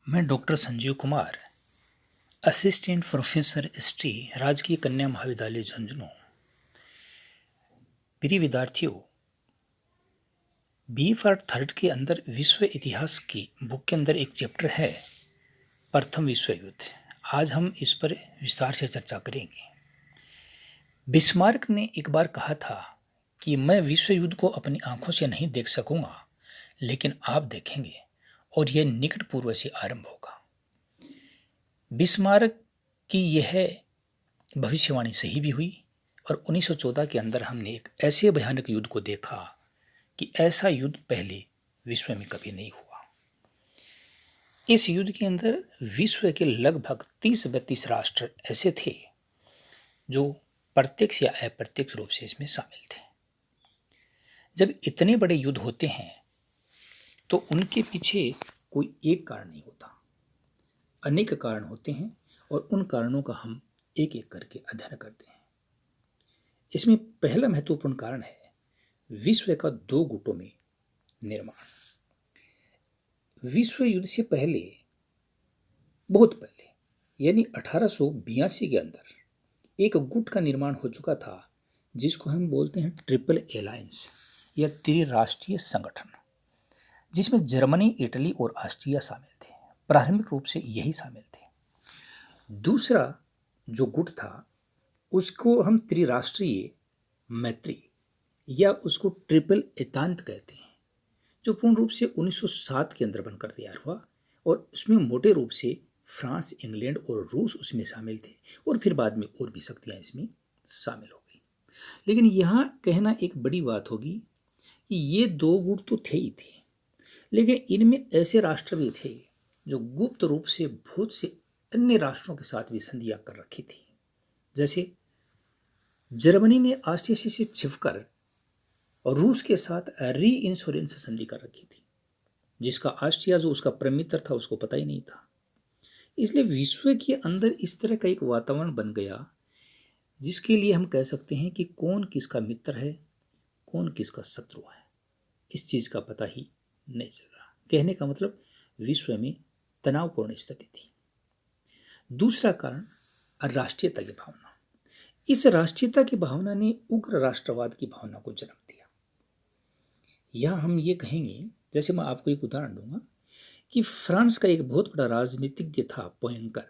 मैं doctor Sanjeev Kumar, assistant professor history, राजकीय कन्या महाविद्यालय झुंझुनू। प्रिय विद्यार्थियों, बी फॉर थर्ड के अंदर विश्व इतिहास की बुक के अंदर एक चैप्टर है प्रथम विश्व युद्ध। आज हम इस पर विस्तार से चर्चा करेंगे। बिस्मार्क ने एक बार कहा था कि मैं विश्व युद्ध को अपनी आंखों से नहीं देख सकूंगा, लेकिन आप देखेंगे और यह निकट पूर्व से आरंभ होगा। बिस्मार्क की यह भविष्यवाणी सही भी हुई और 1914 के अंदर हमने एक ऐसे भयानक युद्ध को देखा कि ऐसा युद्ध पहले विश्व में कभी नहीं हुआ। इस युद्ध के अंदर विश्व के लगभग 30-32 राष्ट्र ऐसे थे जो प्रत्यक्ष या अप्रत्यक्ष रूप से इसमें शामिल थे। जब इतने बड़े युद्ध होते हैं तो उनके पीछे कोई एक कारण नहीं होता, अनेक कारण होते हैं और उन कारणों का हम एक एक करके अध्ययन करते हैं। इसमें पहला महत्वपूर्ण कारण है विश्व का दो गुटों में निर्माण। विश्व युद्ध से पहले, बहुत पहले, यानी 1882 के अंदर एक गुट का निर्माण हो चुका था जिसको हम बोलते हैं ट्रिपल अलायंस या त्रिराष्ट्रीय संगठन, जिसमें जर्मनी, इटली और ऑस्ट्रिया शामिल थे। प्रारंभिक रूप से यही शामिल थे। दूसरा जो गुट था उसको हम त्रिराष्ट्रीय मैत्री या उसको ट्रिपल एतांत कहते हैं, जो पूर्ण रूप से 1907 के अंदर बनकर तैयार हुआ और उसमें मोटे रूप से फ्रांस, इंग्लैंड और रूस उसमें शामिल थे और फिर बाद में और भी शक्तियां इसमें शामिल हो गई। लेकिन यहाँ कहना एक बड़ी बात होगी कि ये दो गुट तो थे ही थे, लेकिन इनमें ऐसे राष्ट्र भी थे जो गुप्त रूप से बहुत से अन्य राष्ट्रों के साथ भी संधियां कर रखी थी। जैसे जर्मनी ने ऑस्ट्रिया से छिपकर और रूस के साथ री इंश्योरेंस संधि कर रखी थी, जिसका ऑस्ट्रिया जो उसका प्रमित्र था उसको पता ही नहीं था। इसलिए विश्व के अंदर इस तरह का एक वातावरण बन गया जिसके लिए हम कह सकते हैं कि कौन किसका मित्र है, कौन किसका शत्रु है, इस चीज का पता ही नहीं चल रहा। कहने का मतलब विश्व में तनावपूर्ण स्थिति थी। दूसरा कारण राष्ट्रीयता की भावना। इस राष्ट्रीयता की भावना ने उग्र राष्ट्रवाद की भावना को जन्म दिया। यह हम ये कहेंगे, जैसे मैं आपको एक उदाहरण दूंगा कि फ्रांस का एक बहुत बड़ा राजनीतिज्ञ था पोएंकर।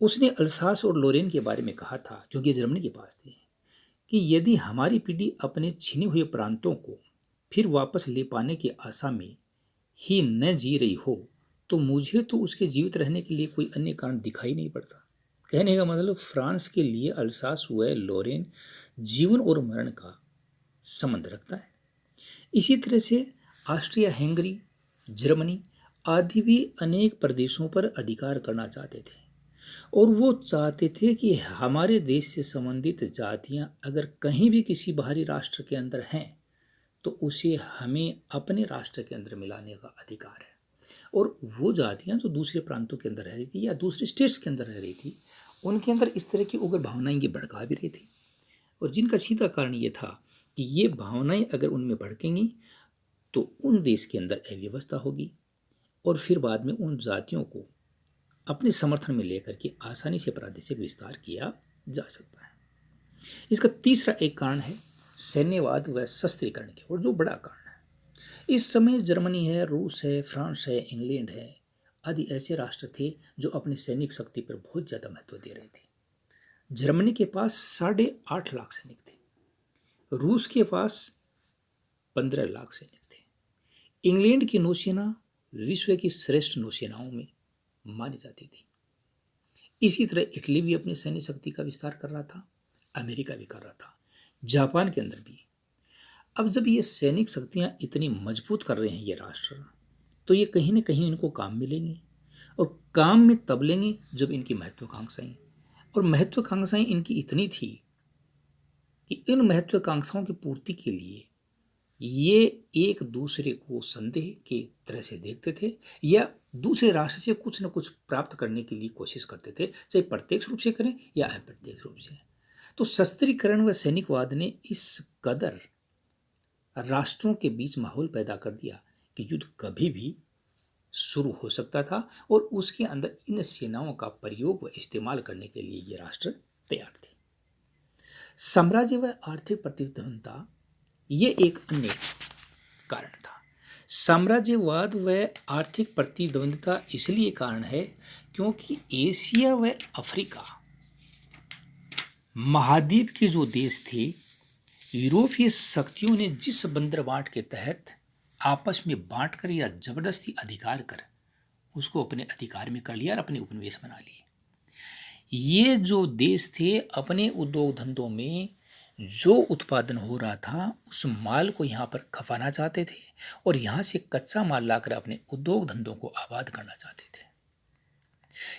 उसने अल्सास और लोरेन के बारे में कहा था, क्योंकि जर्मनी के पास थे, कि यदि हमारी पीढ़ी अपने छीने हुए प्रांतों को फिर वापस ले पाने की आशा में ही न जी रही हो तो मुझे तो उसके जीवित रहने के लिए कोई अन्य कारण दिखाई नहीं पड़ता। कहने का मतलब फ्रांस के लिए अल्सास व लोरेन जीवन और मरण का संबंध रखता है। इसी तरह से ऑस्ट्रिया, हंगरी, जर्मनी आदि भी अनेक प्रदेशों पर अधिकार करना चाहते थे और वो चाहते थे कि हमारे देश से संबंधित जातियां अगर कहीं भी किसी बाहरी राष्ट्र के अंदर हैं तो उसे हमें अपने राष्ट्र के अंदर मिलाने का अधिकार है। और वो जातियां जो दूसरे प्रांतों के अंदर रह रही थी या दूसरे स्टेट्स के अंदर रह रही थी, उनके अंदर इस तरह की उग्र भावनाएं ये भड़का भी रही थी, और जिनका सीधा कारण ये था कि ये भावनाएं अगर उनमें भड़केंगी तो उन देश के अंदर अव्यवस्था होगी और फिर बाद में उन जातियों को अपने समर्थन में लेकर के आसानी से प्रादेशिक विस्तार किया जा सकता है। इसका तीसरा एक कारण है सैन्यवाद व शस्त्रीकरण की ओर, जो बड़ा कारण है। इस समय जर्मनी है, रूस है, फ्रांस है, इंग्लैंड है आदि ऐसे राष्ट्र थे जो अपनी सैनिक शक्ति पर बहुत ज्यादा महत्व दे रहे थे। जर्मनी के पास 8.5 लाख सैनिक थे, रूस के पास 15 लाख सैनिक थे। इंग्लैंड की नौसेना विश्व की श्रेष्ठ नौसेनाओं में मानी जाती थी। इसी तरह इटली भी अपनी सैन्य शक्ति का विस्तार कर रहा था, अमेरिका भी कर रहा था, जापान के अंदर भी। अब जब ये सैनिक शक्तियां इतनी मजबूत कर रहे हैं ये राष्ट्र, तो ये कहीं ना कहीं इनको काम मिलेंगे और काम में तब लेंगे जब इनकी महत्वाकांक्षाएं, और महत्वाकांक्षाएं इनकी इतनी थी कि इन महत्वाकांक्षाओं की पूर्ति के लिए ये एक दूसरे को संदेह के तरह से देखते थे या दूसरे राष्ट्र से कुछ न कुछ प्राप्त करने के लिए कोशिश करते थे, चाहे प्रत्यक्ष रूप से करें या अप्रत्यक्ष रूप से। तो शस्त्रीकरण व सैनिकवाद ने इस कदर राष्ट्रों के बीच माहौल पैदा कर दिया कि युद्ध कभी भी शुरू हो सकता था और उसके अंदर इन सेनाओं का प्रयोग व इस्तेमाल करने के लिए ये राष्ट्र तैयार थे। साम्राज्य व आर्थिक प्रतिद्वंदता ये एक अन्य कारण था। साम्राज्यवाद व आर्थिक प्रतिद्वंदता इसलिए कारण है क्योंकि एशिया व अफ्रीका महाद्वीप के जो देश थे, यूरोपीय शक्तियों ने जिस बंदरगांठ के तहत आपस में बांटकर या जबरदस्ती अधिकार कर उसको अपने अधिकार में कर लिया और अपने उपनिवेश बना लिए। ये जो देश थे अपने उद्योग धंधों में जो उत्पादन हो रहा था उस माल को यहाँ पर खपाना चाहते थे और यहाँ से कच्चा माल लाकर अपने उद्योग धंधों को आबाद करना चाहते थे।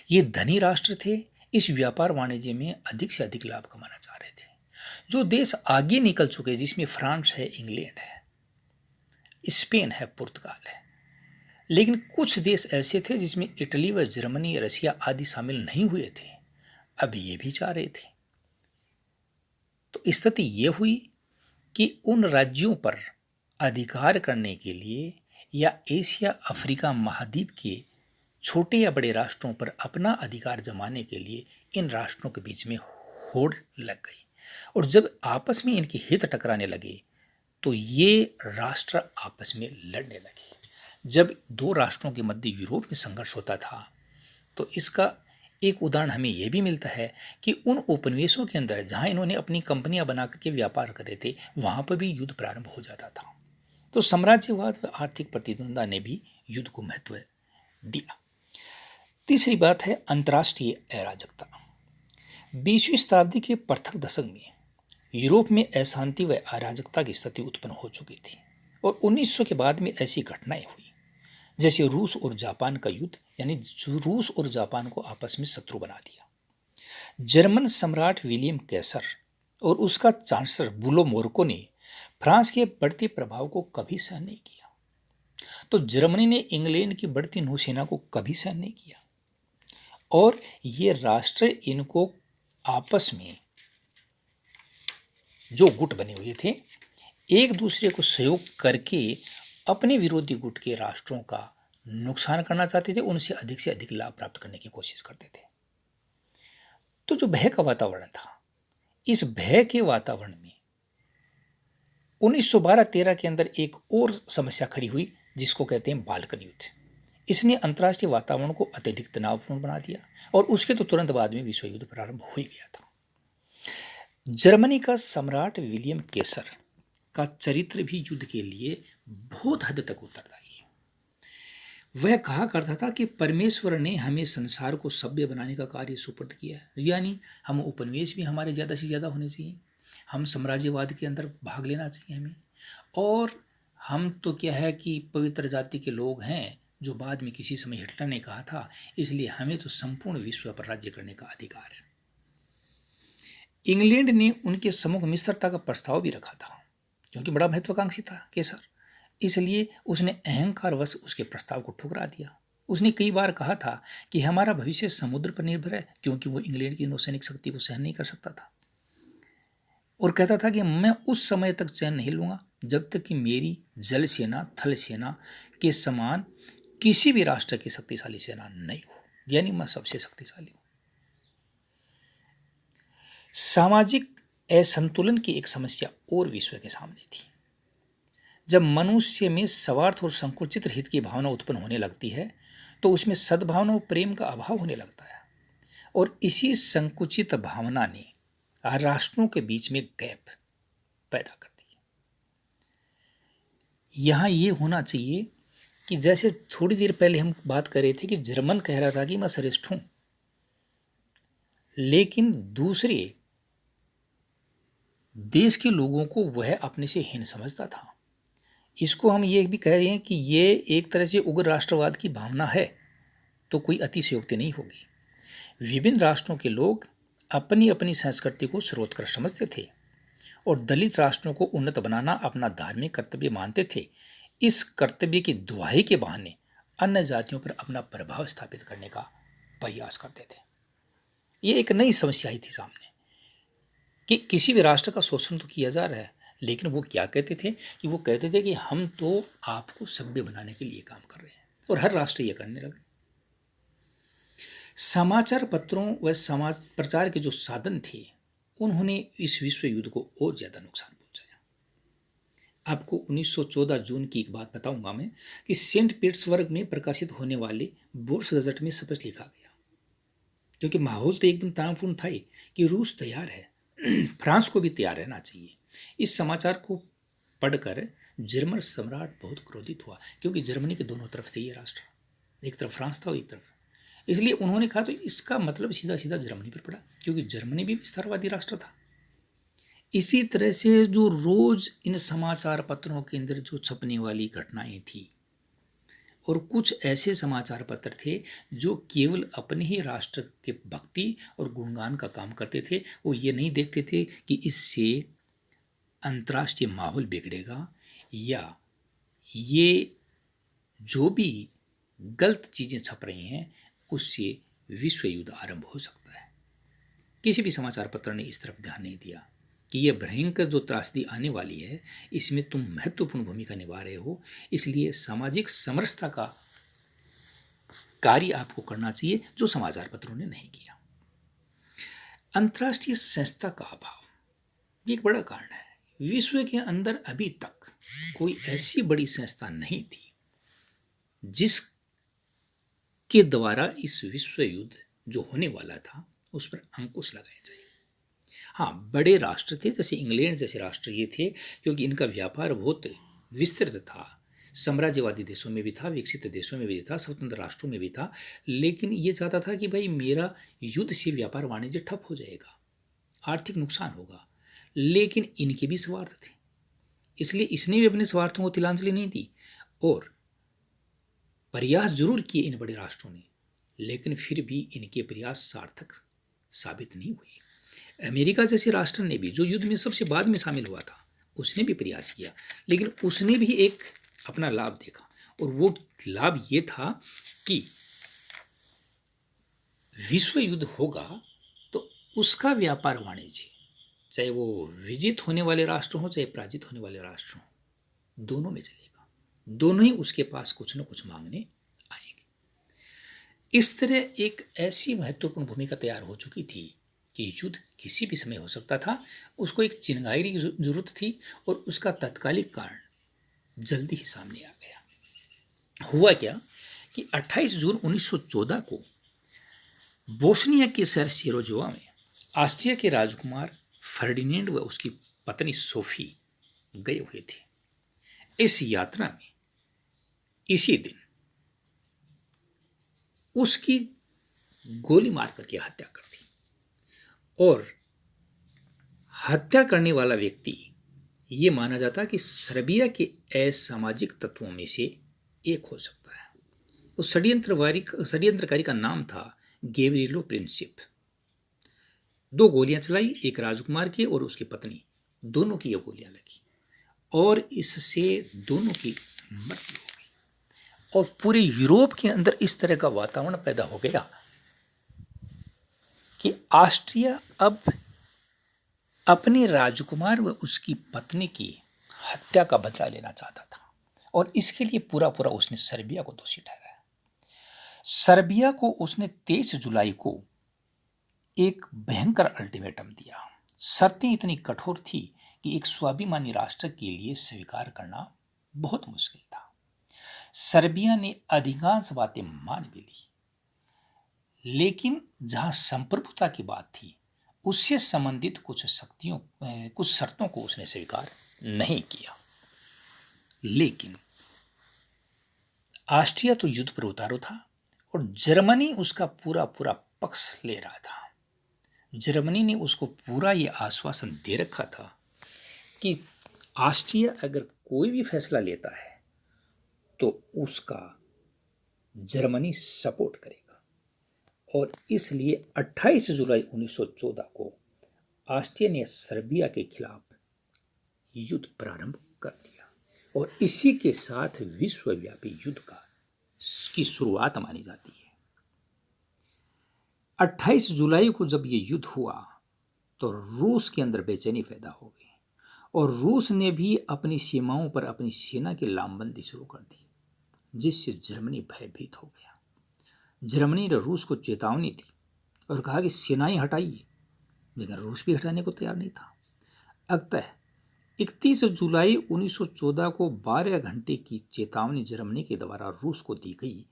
ये धनी राष्ट्र थे, इस व्यापार वाणिज्य में अधिक से अधिक लाभ कमाना चाह रहे थे। जो देश आगे निकल चुके जिसमें फ्रांस है, इंग्लैंड है, स्पेन है, पुर्तगाल है, लेकिन कुछ देश ऐसे थे जिसमें इटली व जर्मनी, रशिया आदि शामिल नहीं हुए थे, अब ये भी चाह रहे थे। तो स्थिति ये हुई कि उन राज्यों पर अधिकार करने के लिए या एशिया अफ्रीका महाद्वीप के छोटे या बड़े राष्ट्रों पर अपना अधिकार जमाने के लिए इन राष्ट्रों के बीच में होड़ लग गई और जब आपस में इनके हित टकराने लगे तो ये राष्ट्र आपस में लड़ने लगे। जब दो राष्ट्रों के मध्य यूरोप में संघर्ष होता था तो इसका एक उदाहरण हमें यह भी मिलता है कि उन उपनिवेशों के अंदर जहां इन्होंने अपनी कंपनियां बना करके व्यापार कर रहे थे वहां पर भी युद्ध प्रारंभ हो जाता था। तो साम्राज्यवाद व आर्थिक प्रतिद्वंद्विता ने भी युद्ध को महत्व दिया। तीसरी बात है अंतर्राष्ट्रीय अराजकता। 20वीं शताब्दी के प्रथम दशक में यूरोप में अशांति व अराजकता की स्थिति उत्पन्न हो चुकी थी और 1900 के बाद में ऐसी घटनाएं हुई जैसे रूस और जापान का युद्ध, यानी रूस और जापान को आपस में शत्रु बना दिया। जर्मन सम्राट विलियम कैसर और उसका चांसलर बुलो मोरको ने फ्रांस के बढ़ते प्रभाव को कभी सहन नहीं किया, तो जर्मनी ने इंग्लैंड की बढ़ती नौसेना को कभी सहन नहीं किया और ये राष्ट्र इनको आपस में जो गुट बने हुए थे एक दूसरे को सहयोग करके अपने विरोधी गुट के राष्ट्रों का नुकसान करना चाहते थे, उनसे अधिक से अधिक लाभ प्राप्त करने की कोशिश करते थे। तो जो भय का वातावरण था, इस भय के वातावरण में 1912-13 के अंदर एक और समस्या खड़ी हुई जिसको कहते हैं बाल्कन युद्ध। इसने अंतर्राष्ट्रीय वातावरण को अत्यधिक तनावपूर्ण बना दिया और उसके तो तुरंत बाद में विश्व युद्ध प्रारंभ हो ही गया था। जर्मनी का सम्राट विलियम केसर का चरित्र भी युद्ध के लिए बहुत हद तक उत्तरदायी है। वह कहा करता था कि परमेश्वर ने हमें संसार को सभ्य बनाने का कार्य सुपुर्द किया है, यानी हम उपनिवेश भी हमारे ज़्यादा से ज़्यादा होने चाहिए, हम साम्राज्यवाद के अंदर भाग लेना चाहिए हमें, और हम तो क्या है कि पवित्र जाति के लोग हैं जो बाद में किसी समय हिटलर ने कहा था, इसलिए हमें तो संपूर्ण विश्व पर राज्य करने का अधिकार है। इंग्लैंड ने उनके सम्मुख मित्रता का प्रस्ताव भी रखा था क्योंकि बड़ा महत्वाकांक्षी था केसर, इसलिए उसने अहंकारवश उसके प्रस्ताव को ठुकरा दिया। उसने कई बार कहा था कि हमारा भविष्य समुद्र पर निर्भर है, क्योंकि वो इंग्लैंड की नौसैनिक शक्ति को सहन नहीं कर सकता था, और कहता था कि मैं उस समय तक चैन नहीं लूंगा जब तक कि मेरी जल सेना थल सेना के समान किसी भी राष्ट्र की शक्तिशाली सेना नहीं हो, यानी मैं सबसे शक्तिशाली हूं। सामाजिक असंतुलन की एक समस्या और विश्व के सामने थी। जब मनुष्य में स्वार्थ और संकुचित हित की भावना उत्पन्न होने लगती है तो उसमें सद्भावना और प्रेम का अभाव होने लगता है, और इसी संकुचित भावना ने राष्ट्रों के बीच में गैप पैदा कर दी। यहां यह होना चाहिए कि जैसे थोड़ी देर पहले हम बात कर रहे थे कि जर्मन कह रहा था कि मैं श्रेष्ठ हूं, लेकिन दूसरे देश के लोगों को वह अपने से हीन समझता था। इसको हम ये भी कह रहे हैं कि ये एक तरह से उग्र राष्ट्रवाद की भावना है, तो कोई अतिशयोक्ति नहीं होगी। विभिन्न राष्ट्रों के लोग अपनी अपनी संस्कृति को सर्वोत्कृष्ट समझते थे और दलित राष्ट्रों को उन्नत बनाना अपना धार्मिक कर्तव्य मानते थे। इस कर्तव्य की दुहाई के बहाने अन्य जातियों पर अपना प्रभाव स्थापित करने का प्रयास करते थे। ये एक नई समस्या ही थी सामने कि किसी भी राष्ट्र का शोषण तो किया जा रहा है, लेकिन वो क्या कहते थे कि वो कहते थे कि हम तो आपको सभ्य बनाने के लिए काम कर रहे हैं, और हर राष्ट्र ये करने लगे। समाचार पत्रों व समाज प्रचार के जो साधन थे, उन्होंने इस विश्व युद्ध को और ज्यादा नुकसान पहुंचाया। आपको 1914 जून की एक बात बताऊंगा मैं कि सेंट पीटर्सबर्ग में प्रकाशित होने वाले बोर्स गजट में स्पष्ट लिखा गया, क्योंकि माहौल तो एकदम तनावपूर्ण था ही कि रूस तैयार है, फ्रांस को भी तैयार रहना चाहिए। इस समाचार को पढ़कर जर्मन सम्राट बहुत क्रोधित हुआ, क्योंकि जर्मनी के दोनों तरफ थे ये राष्ट्र, एक तरफ फ्रांस था और एक तरफ, इसलिए उन्होंने कहा तो इसका मतलब सीधा सीधा जर्मनी पर पड़ा, क्योंकि जर्मनी भी विस्तारवादी राष्ट्र था। इसी तरह से जो रोज इन समाचार पत्रों के अंदर जो छपने वाली घटनाएं थी, और कुछ ऐसे समाचार पत्र थे जो केवल अपने ही राष्ट्र के भक्ति और गुणगान का काम करते थे। वो ये नहीं देखते थे कि इससे अंतर्राष्ट्रीय माहौल बिगड़ेगा या ये जो भी गलत चीजें छप रही हैं उससे विश्व युद्ध आरंभ हो सकता है। किसी भी समाचार पत्र ने इस तरफ ध्यान नहीं दिया कि यह भयंकर जो त्रासदी आने वाली है इसमें तुम महत्वपूर्ण भूमिका निभा रहे हो, इसलिए सामाजिक समरसता का कार्य आपको करना चाहिए, जो समाचार पत्रों ने नहीं किया। अंतर्राष्ट्रीय संस्था का अभाव ये एक बड़ा कारण है। विश्व के अंदर अभी तक कोई ऐसी बड़ी संस्था नहीं थी जिसके द्वारा इस विश्व युद्ध जो होने वाला था उस पर अंकुश लगाया जाए। हाँ, बड़े राष्ट्र थे, जैसे इंग्लैंड जैसे राष्ट्र ये थे, क्योंकि इनका व्यापार बहुत विस्तृत था, साम्राज्यवादी देशों में भी था, विकसित देशों में भी था, स्वतंत्र राष्ट्रों में भी था, लेकिन ये चाहता था कि भाई मेरा युद्ध से व्यापार वाणिज्य ठप हो जाएगा, आर्थिक नुकसान होगा, लेकिन इनके भी स्वार्थ थे, इसलिए इसने भी अपने स्वार्थों को तिलांजलि नहीं दी और प्रयास जरूर किए इन बड़े राष्ट्रों ने, लेकिन फिर भी इनके प्रयास सार्थक साबित नहीं हुए। अमेरिका जैसे राष्ट्र ने भी, जो युद्ध में सबसे बाद में शामिल हुआ था, उसने भी प्रयास किया, लेकिन उसने भी एक अपना लाभ देखा, और वो लाभ ये था कि विश्व युद्ध होगा तो उसका व्यापार वाणिज्य, चाहे वो विजित होने वाले राष्ट्र हो चाहे पराजित होने वाले राष्ट्र हो, दोनों में चलेगा, दोनों ही उसके पास कुछ न कुछ मांगने आएंगे। इस तरह एक ऐसी महत्वपूर्ण भूमिका तैयार हो चुकी थी कि युद्ध किसी भी समय हो सकता था, उसको एक चिंगारी की जरूरत थी, और उसका तत्कालिक कारण जल्दी ही सामने आ गया। हुआ क्या कि 28 जून 1914 को बोस्निया के शहर सेरोजोवा में ऑस्ट्रिया के राजकुमार फर्डिनेंड व उसकी पत्नी सोफी गए हुए थे। इस यात्रा में इसी दिन उसकी गोली मार करके हत्या कर दी, और हत्या करने वाला व्यक्ति ये माना जाता है कि सर्बिया के असामाजिक तत्वों में से एक हो सकता है। उस षड्यंत्रकारी का नाम था गेवरिलो प्रिंसिप। 2 गोलियां चलाई, एक राजकुमार की और उसकी पत्नी, दोनों की ये गोलियां लगी, और इससे दोनों की मृत्यु हो गई। और पूरे यूरोप के अंदर इस तरह का वातावरण पैदा हो गया कि ऑस्ट्रिया अब अपने राजकुमार व उसकी पत्नी की हत्या का बदला लेना चाहता था, और इसके लिए पूरा पूरा उसने सर्बिया को दोषी ठहराया। सर्बिया को उसने 23 जुलाई को एक भयंकर अल्टीमेटम दिया। शर्तें इतनी कठोर थी कि एक स्वाभिमानी राष्ट्र के लिए स्वीकार करना बहुत मुश्किल था। सर्बिया ने अधिकांश बातें मान भी ली, लेकिन जहां संप्रभुता की बात थी उससे संबंधित कुछ शर्तों को उसने स्वीकार नहीं किया। लेकिन ऑस्ट्रिया तो युद्ध पर उतारू था, और जर्मनी उसका पूरा पूरा पक्ष ले रहा था। जर्मनी ने उसको पूरा ये आश्वासन दे रखा था कि ऑस्ट्रिया अगर कोई भी फैसला लेता है तो उसका जर्मनी सपोर्ट करेगा, और इसलिए 28 जुलाई 1914 को ऑस्ट्रिया ने सर्बिया के खिलाफ युद्ध प्रारंभ कर दिया, और इसी के साथ विश्वव्यापी युद्ध की शुरुआत मानी जाती है। 28 जुलाई को जब ये युद्ध हुआ तो रूस के अंदर बेचैनी पैदा हो गई, और रूस ने भी अपनी सीमाओं पर अपनी सेना की लामबंदी शुरू कर दी। जिससे जर्मनी भयभीत हो गया। जर्मनी ने रूस को चेतावनी दी और कहा कि सेनाएं हटाइए, लेकिन रूस भी हटाने को तैयार नहीं था। अतः 31 जुलाई 1914 को 12 घंटे की चेतावनी जर्मनी के द्वारा रूस को दी गई,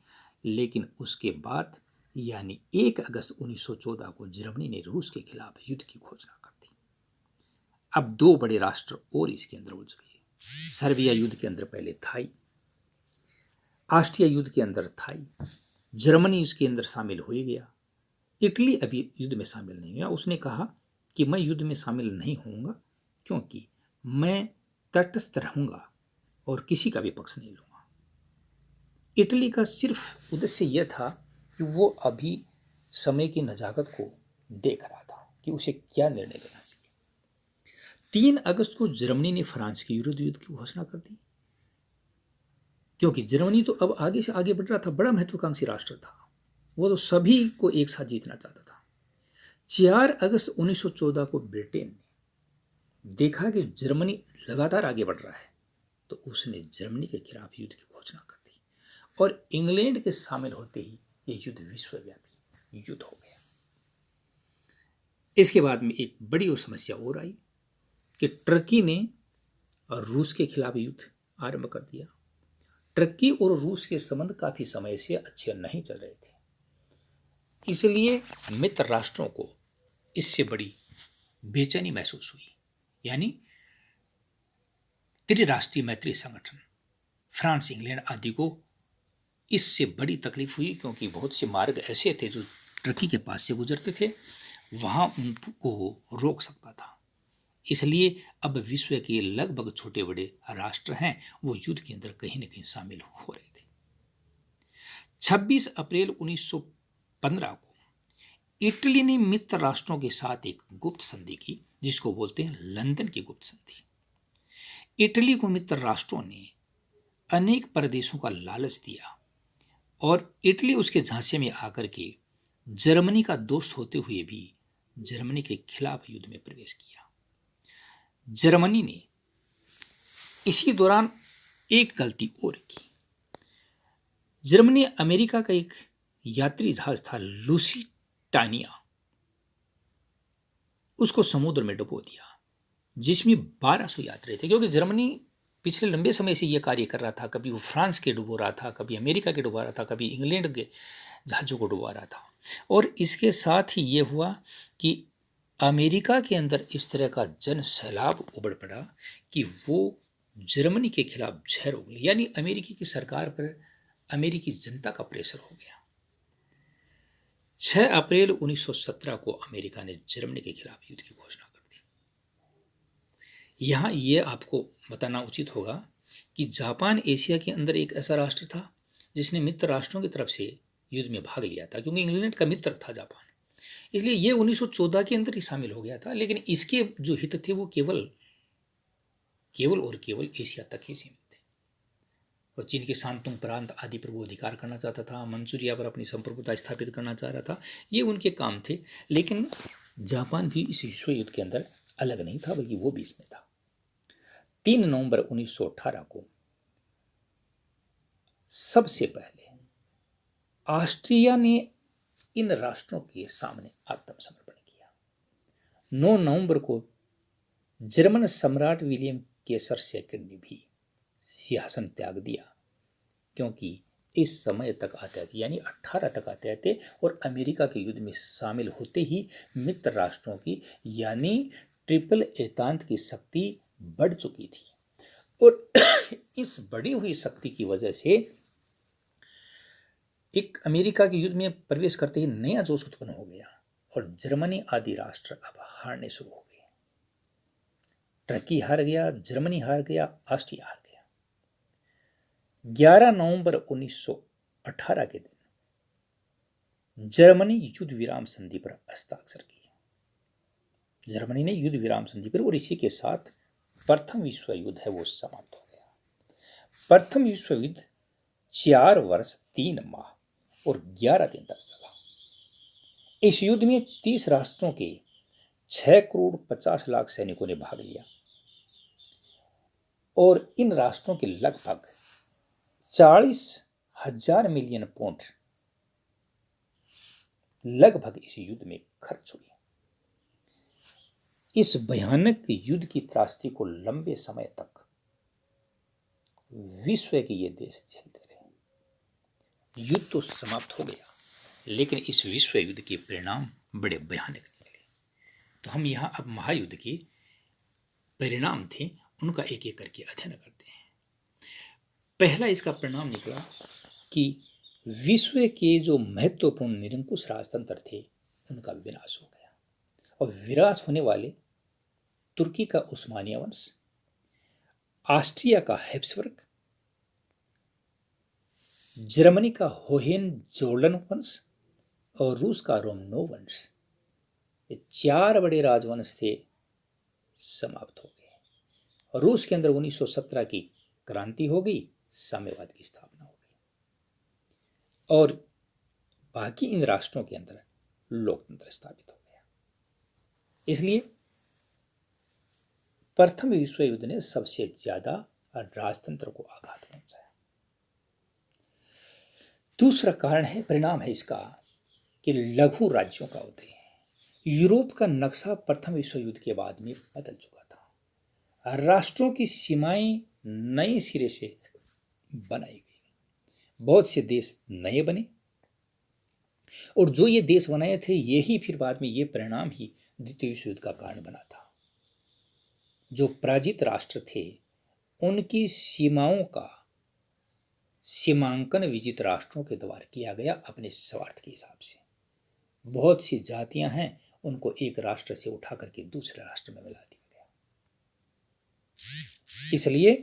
लेकिन उसके बाद यानी 1 अगस्त 1914 को जर्मनी ने रूस के खिलाफ युद्ध की घोषणा कर दी। अब दो बड़े राष्ट्र और इसके अंदर उलझ गए। सर्बिया युद्ध के अंदर पहले थाई, ऑस्ट्रिया युद्ध के अंदर थाई, जर्मनी इसके अंदर शामिल हो गया। इटली अभी युद्ध में शामिल नहीं हुआ। उसने कहा कि मैं युद्ध में शामिल नहीं होऊंगा क्योंकि मैं तटस्थ रहूंगा और किसी का भी पक्ष नहीं लूंगा। इटली का सिर्फ उद्देश्य यह था कि वो अभी समय की नजाकत को देख रहा था कि उसे क्या निर्णय लेना चाहिए। 3 अगस्त को जर्मनी ने फ्रांस के विरुद्ध युद्ध की घोषणा कर दी, क्योंकि जर्मनी तो अब आगे से आगे बढ़ रहा था, बड़ा महत्वाकांक्षी राष्ट्र था, वो तो सभी को एक साथ जीतना चाहता था। 4 अगस्त 1914 को ब्रिटेन ने देखा कि जर्मनी लगातार आगे बढ़ रहा है, तो उसने जर्मनी के खिलाफ युद्ध की घोषणा कर दी और इंग्लैंड के शामिल होते ही यह युद्ध विश्वव्यापी युद्ध हो गया। इसके बाद में एक बड़ी समस्या और आई कि टर्की ने रूस के खिलाफ युद्ध आरंभ कर दिया। टर्की और रूस के संबंध काफी समय से अच्छे नहीं चल रहे थे, इसलिए मित्र राष्ट्रों को इससे बड़ी बेचैनी महसूस हुई। यानी त्रिराष्ट्रीय मैत्री संगठन फ्रांस, इंग्लैंड आदि को इससे बड़ी तकलीफ हुई, क्योंकि बहुत से मार्ग ऐसे थे जो टर्की के पास से गुजरते थे, वहां उनको रोक सकता था। इसलिए अब विश्व के लगभग छोटे बड़े राष्ट्र हैं, वो युद्ध के अंदर कहीं न कहीं शामिल हो रहे थे। 26 अप्रैल 1915 को इटली ने मित्र राष्ट्रों के साथ एक गुप्त संधि की, जिसको बोलते हैं लंदन की गुप्त संधि। इटली को मित्र राष्ट्रों ने अनेक प्रदेशों का लालच दिया और इटली उसके झांसे में आकर के जर्मनी का दोस्त होते हुए भी जर्मनी के खिलाफ युद्ध में प्रवेश किया। जर्मनी ने इसी दौरान एक गलती और की। जर्मनी अमेरिका का एक यात्री जहाज था लुसिटानिया, उसको समुद्र में डुबो दिया, जिसमें 1200 यात्री थे। क्योंकि जर्मनी पिछले लंबे समय से यह कार्य कर रहा था, कभी वो फ्रांस के डुबो रहा था, कभी अमेरिका के डुबा रहा था, कभी इंग्लैंड के जहाज़ों को डुबा रहा था। और इसके साथ ही ये हुआ कि अमेरिका के अंदर इस तरह का जन सैलाब उबड़ पड़ा कि वो जर्मनी के खिलाफ जहर उगली, यानी अमेरिकी की सरकार पर अमेरिकी जनता का प्रेशर हो गया। 6 अप्रैल 1917 को अमेरिका ने जर्मनी के खिलाफ युद्ध की घोषणा कर दी। यहाँ ये आपको बताना उचित होगा कि जापान एशिया के अंदर एक ऐसा राष्ट्र था जिसने मित्र राष्ट्रों की तरफ से युद्ध में भाग लिया था, क्योंकि इंग्लैंड का मित्र था जापान, इसलिए ये 1914 के अंदर ही शामिल हो गया था। लेकिन इसके जो हित थे वो केवल और केवल एशिया तक ही सीमित थे। और चीन के शांतुंग प्रांत आदि पर वो अधिकार करना चाहता था, मंचूरिया पर अपनी संप्रभुता स्थापित करना चाह रहा था, ये उनके काम थे। लेकिन जापान भी इस विश्व युद्ध के अंदर अलग नहीं था, बल्कि वो भी इसमें था। 3 नवंबर 1918 को सबसे पहले ऑस्ट्रिया ने इन राष्ट्रों के सामने आत्मसमर्पण किया। 9 नवंबर को जर्मन सम्राट विलियम केसर सेकंड ने भी सिंहासन त्याग दिया, क्योंकि इस समय तक आते थे, यानी 18 तक आते थे, और अमेरिका के युद्ध में शामिल होते ही मित्र राष्ट्रों की यानी ट्रिपल एतांत की शक्ति बढ़ चुकी थी। और इस बढ़ी हुई शक्ति की वजह से एक अमेरिका के युद्ध में प्रवेश करते ही नया जोश उत्पन्न हो गया और जर्मनी आदि राष्ट्र अब हारने शुरू हो गए। टर्की हार गया, जर्मनी हार गया, ऑस्ट्रिया हार गया। 11 नवंबर 1918 के दिन जर्मनी युद्ध विराम संधि पर हस्ताक्षर किए। जर्मनी ने युद्ध विराम संधि पर, और इसी के साथ प्रथम विश्व युद्ध है वो समाप्त हो गया। प्रथम विश्व युद्ध 4 वर्ष 3 माह और 11 दिन तक चला। इस युद्ध में 30 राष्ट्रों के 6 करोड़ 50 लाख सैनिकों ने भाग लिया और इन राष्ट्रों के लगभग 40 1000 मिलियन पाउंड लगभग इस युद्ध में खर्च हुई। इस भयानक युद्ध की त्रासदी को लंबे समय तक विश्व के ये देश झेलते रहे। युद्ध तो समाप्त हो गया, लेकिन इस विश्व युद्ध के परिणाम बड़े भयानक निकले। तो हम यहाँ अब महायुद्ध के परिणाम थे, उनका एक एक करके अध्ययन करते हैं। पहला इसका परिणाम निकला कि विश्व के जो महत्वपूर्ण निरंकुश राजतंत्र थे उनका विनाश हो गया, और विनाश होने वाले तुर्की का उस्मानिया वंश, ऑस्ट्रिया का हैब्सबर्ग, जर्मनी का होहेनजोलन वंश और रूस का रोमनोव वंश, ये 4 बड़े राजवंश थे, समाप्त हो गए। रूस के अंदर 1917 की क्रांति हो गई, साम्यवाद की स्थापना हो गई, और बाकी इन राष्ट्रों के अंदर लोकतंत्र स्थापित हो गया। इसलिए प्रथम विश्व युद्ध ने सबसे ज्यादा राजतंत्र को आघात पहुंचाया। दूसरा कारण है, परिणाम है इसका, कि लघु राज्यों का उदय है। यूरोप का नक्शा प्रथम विश्व युद्ध के बाद में बदल चुका था। राष्ट्रों की सीमाएं नए सिरे से बनाई गई, बहुत से देश नए बने, और जो ये देश बनाए थे यही फिर बाद में ये परिणाम ही द्वितीय विश्व युद्ध का कारण बना था। जो पराजित राष्ट्र थे उनकी सीमाओं का सीमांकन विजित राष्ट्रों के द्वारा किया गया अपने स्वार्थ के हिसाब से। बहुत सी जातियां हैं, उनको एक राष्ट्र से उठा करके दूसरे राष्ट्र में मिला दिया गया। इसलिए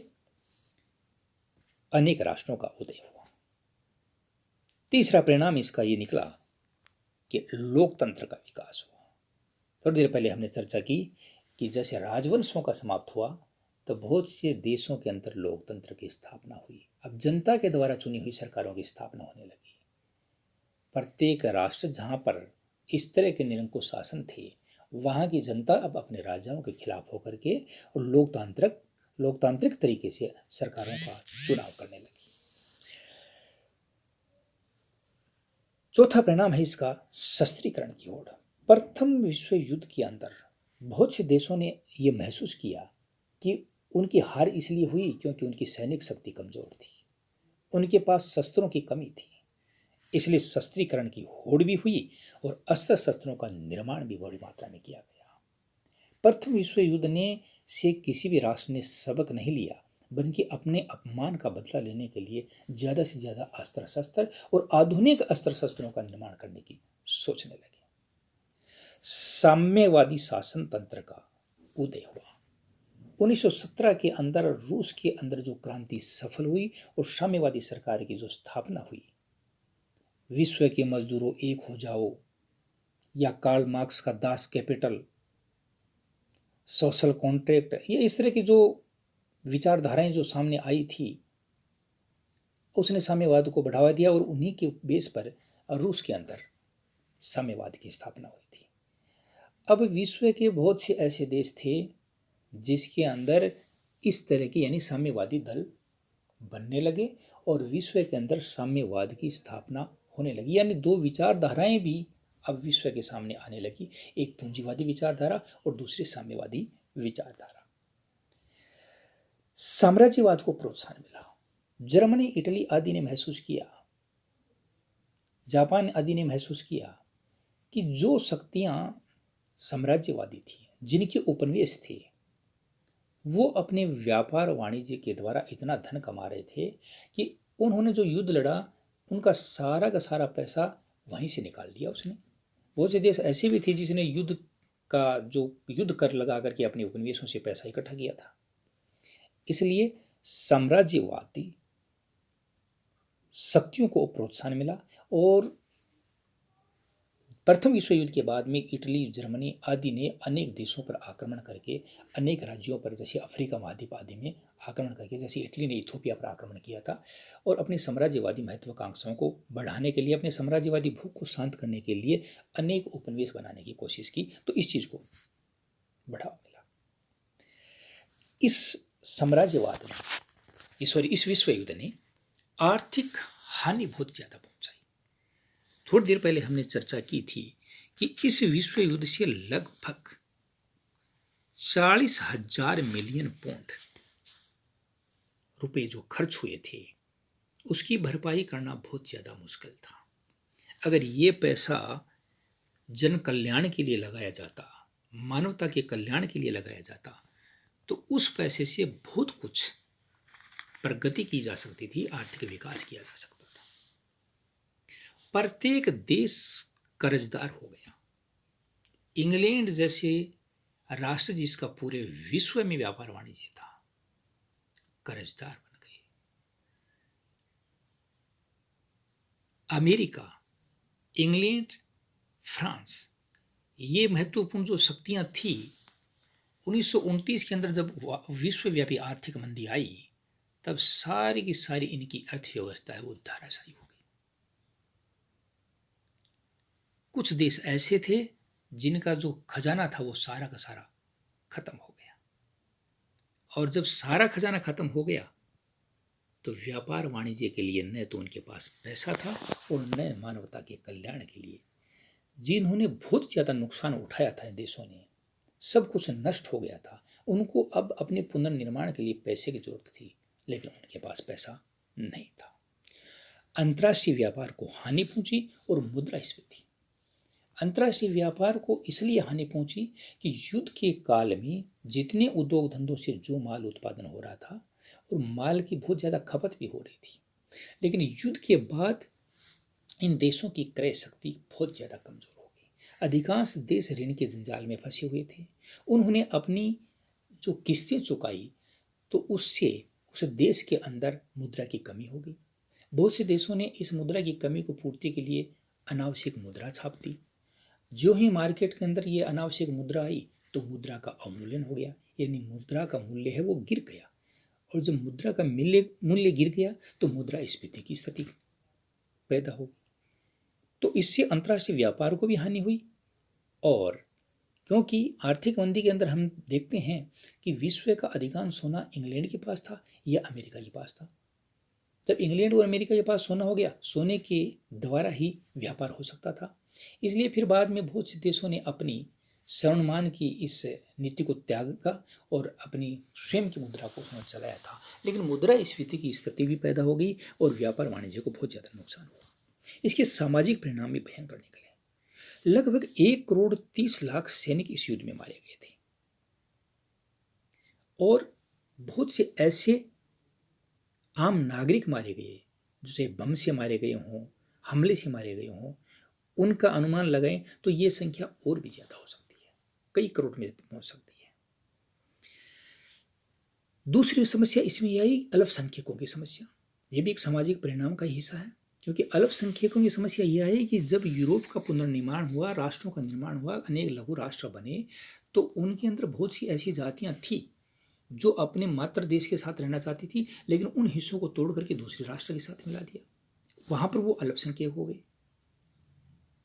अनेक राष्ट्रों का उदय हुआ। तीसरा परिणाम इसका ये निकला कि लोकतंत्र का विकास हुआ। थोड़ी देर पहले हमने चर्चा की कि जैसे राजवंशों का समाप्त हुआ तो बहुत से देशों के अंदर लोकतंत्र की स्थापना हुई। अब जनता के द्वारा चुनी हुई सरकारों की स्थापना होने लगी। प्रत्येक राष्ट्र जहां पर इस तरह के निरंकुश शासन थे, वहां की जनता अब अपने राजाओं के खिलाफ होकर के और लोकतांत्रिक तरीके से सरकारों का चुनाव करने लगी। चौथा परिणाम है इसका सशस्त्रीकरण की ओर। प्रथम विश्व युद्ध के अंदर बहुत से देशों ने यह महसूस किया कि उनकी हार इसलिए हुई क्योंकि उनकी सैनिक शक्ति कमजोर थी, उनके पास शस्त्रों की कमी थी। इसलिए शस्त्रीकरण की होड़ भी हुई और अस्त्र शस्त्रों का निर्माण भी बड़ी मात्रा में किया गया। प्रथम विश्व युद्ध ने से किसी भी राष्ट्र ने सबक नहीं लिया, बल्कि अपने अपमान का बदला लेने के लिए ज्यादा से ज्यादा अस्त्र शस्त्र और आधुनिक अस्त्र शस्त्रों का निर्माण करने की सोचने लगे। साम्यवादी शासन तंत्र का उदय हुआ। 1917 के अंदर रूस के अंदर जो क्रांति सफल हुई और साम्यवादी सरकार की जो स्थापना हुई, विश्व के मजदूरों एक हो जाओ, या कार्ल मार्क्स का दास कैपिटल, सोशल कॉन्ट्रैक्ट, ये इस तरह की जो विचारधाराएं जो सामने आई थी, उसने साम्यवाद को बढ़ावा दिया और उन्हीं के बेस पर रूस के अंदर साम्यवाद की स्थापना हुई थी। अब विश्व के बहुत से ऐसे देश थे जिसके अंदर इस तरह के यानी साम्यवादी दल बनने लगे और विश्व के अंदर साम्यवाद की स्थापना होने लगी। यानी दो विचारधाराएं भी अब विश्व के सामने आने लगी, एक पूंजीवादी विचारधारा और दूसरी साम्यवादी विचारधारा। साम्राज्यवाद को प्रोत्साहन मिला। जर्मनी, इटली आदि ने महसूस किया, जापान आदि ने महसूस किया कि जो शक्तियां साम्राज्यवादी थी, जिनके उपनिवेश थे, वो अपने व्यापार वाणिज्य के द्वारा इतना धन कमा रहे थे कि उन्होंने जो युद्ध लड़ा उनका सारा का सारा पैसा वहीं से निकाल लिया उसने। बहुत से देश ऐसे भी थे जिसने युद्ध कर लगा करके अपने उपनिवेशों से पैसा इकट्ठा किया था। इसलिए साम्राज्यवादी शक्तियों को प्रोत्साहन मिला और प्रथम विश्व युद्ध के बाद में इटली, जर्मनी आदि ने अनेक देशों पर आक्रमण करके, अनेक राज्यों पर जैसे अफ्रीका महाद्वीप आदि में आक्रमण करके, जैसे इटली ने इथोपिया पर आक्रमण किया था, और अपनी साम्राज्यवादी महत्वाकांक्षाओं को बढ़ाने के लिए, अपने साम्राज्यवादी भूख को शांत करने के लिए अनेक उपनिवेश बनाने की कोशिश की। तो इस चीज को बढ़ावा मिला। इस साम्राज्यवाद ने, इस विश्व युद्ध ने आर्थिक हानि बहुत ज़्यादा पहुंचाई। थोड़ी देर पहले हमने चर्चा की थी कि इस विश्व युद्ध से लगभग 40,000 मिलियन पाउंड रुपए जो खर्च हुए थे उसकी भरपाई करना बहुत ज़्यादा मुश्किल था। अगर ये पैसा जन कल्याण के लिए लगाया जाता, मानवता के कल्याण के लिए लगाया जाता, तो उस पैसे से बहुत कुछ प्रगति की जा सकती थी, आर्थिक विकास किया जा सकता था। प्रत्येक देश कर्जदार हो गया। इंग्लैंड जैसे राष्ट्र जिसका पूरे विश्व में व्यापार वाणिज्य था, कर्जदार बन गए। अमेरिका, इंग्लैंड, फ्रांस, ये महत्वपूर्ण जो शक्तियां थी, 1929 के अंदर जब विश्वव्यापी आर्थिक मंदी आई, तब सारी की सारी इनकी अर्थव्यवस्था है वो धराशायी हो गई। कुछ देश ऐसे थे जिनका जो खजाना था वो सारा का सारा खत्म हो गया, और जब सारा खजाना खत्म हो गया तो व्यापार वाणिज्य के लिए न तो उनके पास पैसा था और न मानवता के कल्याण के लिए। जिन्होंने बहुत ज़्यादा नुकसान उठाया था देशों ने, सब कुछ नष्ट हो गया था, उनको अब अपने पुनर्निर्माण के लिए पैसे की जरूरत थी, लेकिन उनके पास पैसा नहीं था। अंतर्राष्ट्रीय व्यापार को हानि पहुंची और मुद्रास्फीति। अंतर्राष्ट्रीय व्यापार को इसलिए हानि पहुंची कि युद्ध के काल में जितने उद्योग धंधों से जो माल उत्पादन हो रहा था और माल की बहुत ज़्यादा खपत भी हो रही थी, लेकिन युद्ध के बाद इन देशों की क्रय शक्ति बहुत ज़्यादा कमज़ोर हो गई। अधिकांश देश ऋण के जंजाल में फंसे हुए थे। उन्होंने अपनी जो किस्तें चुकाई तो उससे उस देश के अंदर मुद्रा की कमी हो गई। बहुत से देशों ने इस मुद्रा की कमी को पूर्ति के लिए अनावश्यक मुद्रा छाप दी। जो ही मार्केट के अंदर ये अनावश्यक मुद्रा आई तो मुद्रा का अवमूल्यन हो गया, यानी मुद्रा का मूल्य है वो गिर गया, और जब मुद्रा का मूल्य गिर गया तो मुद्रास्फीति की स्थिति पैदा हो गई। तो इससे अंतर्राष्ट्रीय व्यापार को भी हानि हुई, और क्योंकि आर्थिक मंदी के अंदर हम देखते हैं कि विश्व का अधिकांश सोना इंग्लैंड के पास था या अमेरिका के पास था। जब इंग्लैंड और अमेरिका के पास सोना हो गया, सोने के द्वारा ही व्यापार हो सकता था। इसलिए फिर बाद में बहुत से देशों ने अपनी स्वर्णमान की इस नीति को त्यागा और अपनी स्वयं की मुद्रा को उसमें चलाया था, लेकिन मुद्रास्फीति की स्थिति भी पैदा हो गई और व्यापार वाणिज्य को बहुत ज़्यादा नुकसान हुआ। इसके सामाजिक परिणाम भी भयंकर निकले। लगभग 1,30,00,000 सैनिक इस युद्ध में मारे गए थे, और बहुत से ऐसे आम नागरिक मारे गए, जैसे बम से मारे गए हों, हमले से मारे गए हों। उनका अनुमान लगाएं तो ये संख्या और भी ज्यादा हो सकती है, कई करोड़ में हो सकती है। दूसरी समस्या इसमें आई अल्पसंख्यकों की समस्या। ये भी एक सामाजिक परिणाम का हिस्सा है, क्योंकि अल्पसंख्यकों की समस्या यह है कि जब यूरोप का पुनर्निर्माण हुआ, राष्ट्रों का निर्माण हुआ, अनेक लघु राष्ट्र बने, तो उनके अंदर बहुत सी ऐसी जातियां थी जो अपने मातृ देश के साथ रहना चाहती थी, लेकिन उन हिस्सों को तोड़ करके दूसरे राष्ट्र के साथ मिला दिया। वहां पर वो अल्पसंख्यक हो गए,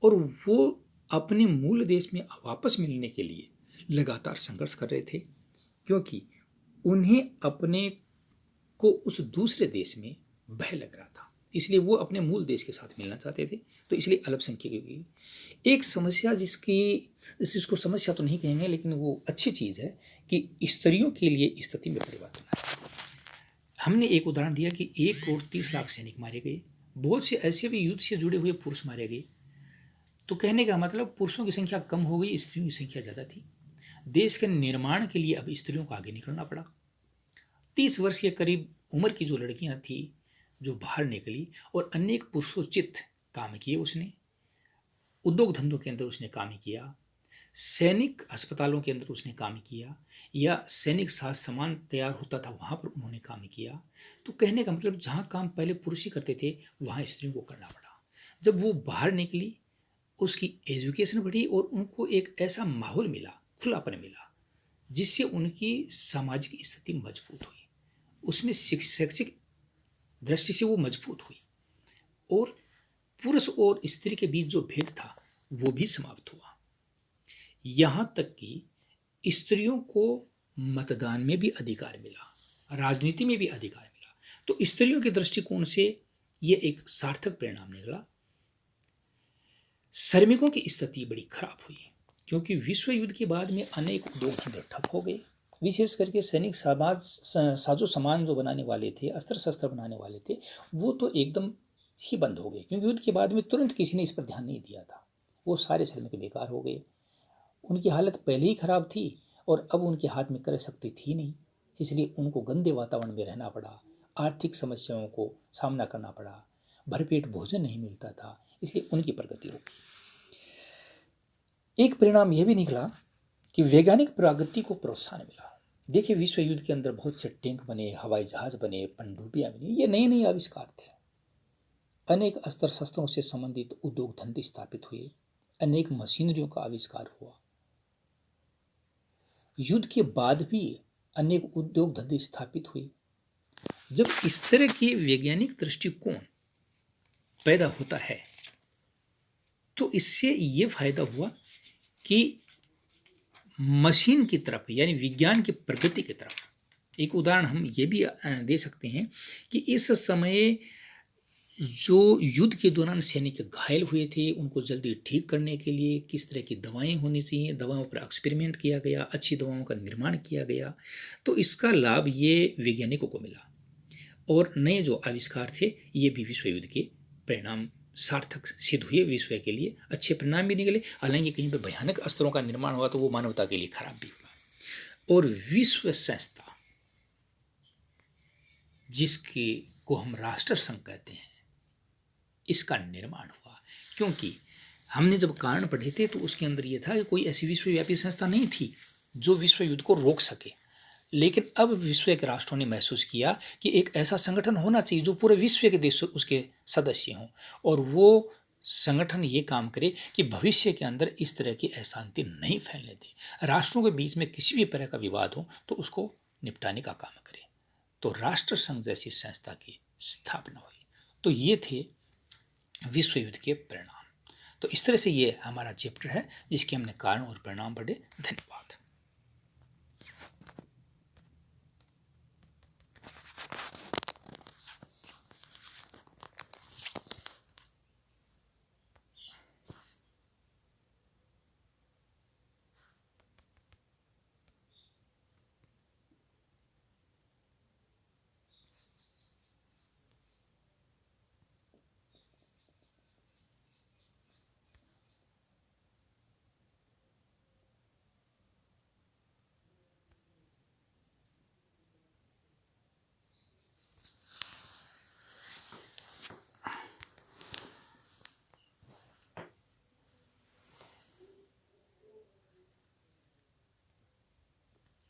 और वो अपने मूल देश में वापस मिलने के लिए लगातार संघर्ष कर रहे थे, क्योंकि उन्हें अपने को उस दूसरे देश में भय लग रहा था, इसलिए वो अपने मूल देश के साथ मिलना चाहते थे। तो इसलिए अल्पसंख्यक की एक समस्या, जिसको समस्या तो नहीं कहेंगे, लेकिन वो अच्छी चीज़ है कि स्त्रियों के लिए स्थिति में परिवर्तन आया। हमने एक उदाहरण दिया कि 1,30,00,000 सैनिक मारे गए, बहुत से ऐसे भी युद्ध से जुड़े हुए पुरुष मारे गए। तो कहने का मतलब पुरुषों की संख्या कम हो गई, स्त्रियों की संख्या ज़्यादा थी। देश के निर्माण के लिए अब स्त्रियों को आगे निकलना पड़ा। 30 वर्ष के करीब उम्र की जो लड़कियां थी जो बाहर निकली, और अनेक पुरुषोचित काम किए उसने। उद्योग धंधों के अंदर उसने काम किया, सैनिक अस्पतालों के अंदर उसने काम किया, या सैनिक सामान तैयार होता था वहाँ पर उन्होंने काम किया। तो कहने का मतलब जहाँ काम पहले पुरुष ही करते थे वहाँ स्त्रियों को करना पड़ा। जब वो बाहर निकली, उसकी एजुकेशन बढ़ी और उनको एक ऐसा माहौल मिला, खुलापन मिला, जिससे उनकी सामाजिक स्थिति मजबूत हुई, उसमें शैक्षिक दृष्टि से वो मजबूत हुई, और पुरुष और स्त्री के बीच जो भेद था वो भी समाप्त हुआ। यहाँ तक कि स्त्रियों को मतदान में भी अधिकार मिला, राजनीति में भी अधिकार मिला। तो स्त्रियों के दृष्टिकोण से ये एक सार्थक परिणाम निकला। श्रमिकों की स्थिति बड़ी खराब हुई क्योंकि विश्व युद्ध के बाद में अनेक उद्योग धंधे ठप हो गए। विशेष करके सैनिक साजो सामान जो बनाने वाले थे, अस्त्र शस्त्र बनाने वाले थे, वो तो एकदम ही बंद हो गए क्योंकि युद्ध के बाद में तुरंत किसी ने इस पर ध्यान नहीं दिया था। वो सारे श्रमिक बेकार हो गए। उनकी हालत पहले ही खराब थी और अब उनके हाथ में क्रय शक्ति थी नहीं, इसलिए उनको गंदे वातावरण में रहना पड़ा, आर्थिक समस्याओं को सामना करना पड़ा, भरपेट भोजन नहीं मिलता था, इसलिए उनकी प्रगति रुकी। एक परिणाम यह भी निकला कि वैज्ञानिक प्रगति को प्रोत्साहन मिला। देखिए, विश्व युद्ध के अंदर बहुत से टैंक बने, हवाई जहाज बने, पनडुब्बियां बनी, ये नए नए आविष्कार थे। अनेक अस्त्र शस्त्रों से संबंधित उद्योग धंधे स्थापित हुए, अनेक मशीनरियों का आविष्कार हुआ। युद्ध के बाद भी अनेक उद्योग धंधे स्थापित हुए। जब इस तरह के वैज्ञानिक दृष्टिकोण पैदा होता है तो इससे ये फायदा हुआ कि मशीन की तरफ यानी विज्ञान की प्रगति की तरफ। एक उदाहरण हम ये भी दे सकते हैं कि इस समय जो युद्ध के दौरान सैनिक घायल हुए थे, उनको जल्दी ठीक करने के लिए किस तरह की दवाएं होनी चाहिए, दवाओं पर एक्सपेरिमेंट किया गया, अच्छी दवाओं का निर्माण किया गया, तो इसका लाभ ये वैज्ञानिकों को मिला और नए जो आविष्कार थे ये भी विश्व युद्ध के परिणाम सार्थक सिद्ध हुए, विश्व के लिए अच्छे परिणाम भी निकले। हालांकि कहीं पर भयानक अस्त्रों का निर्माण हुआ तो वो मानवता के लिए खराब भी हुआ। और विश्व संस्था जिसके को हम राष्ट्र संघ कहते हैं, इसका निर्माण हुआ क्योंकि हमने जब कारण पढ़े थे तो उसके अंदर यह था कि कोई ऐसी विश्वव्यापी संस्था नहीं थी जो विश्व युद्ध को रोक सके। लेकिन अब विश्व के राष्ट्रों ने महसूस किया कि एक ऐसा संगठन होना चाहिए जो पूरे विश्व के देश उसके सदस्य हों और वो संगठन ये काम करे कि भविष्य के अंदर इस तरह की अशांति नहीं फैलने दे, राष्ट्रों के बीच में किसी भी तरह का विवाद हो तो उसको निपटाने का काम करे। तो राष्ट्र संघ जैसी संस्था की स्थापना हुई। तो ये थे विश्व युद्ध के परिणाम। तो इस तरह से ये हमारा चैप्टर है जिसके हमने कारण और परिणाम पढ़े। धन्यवाद।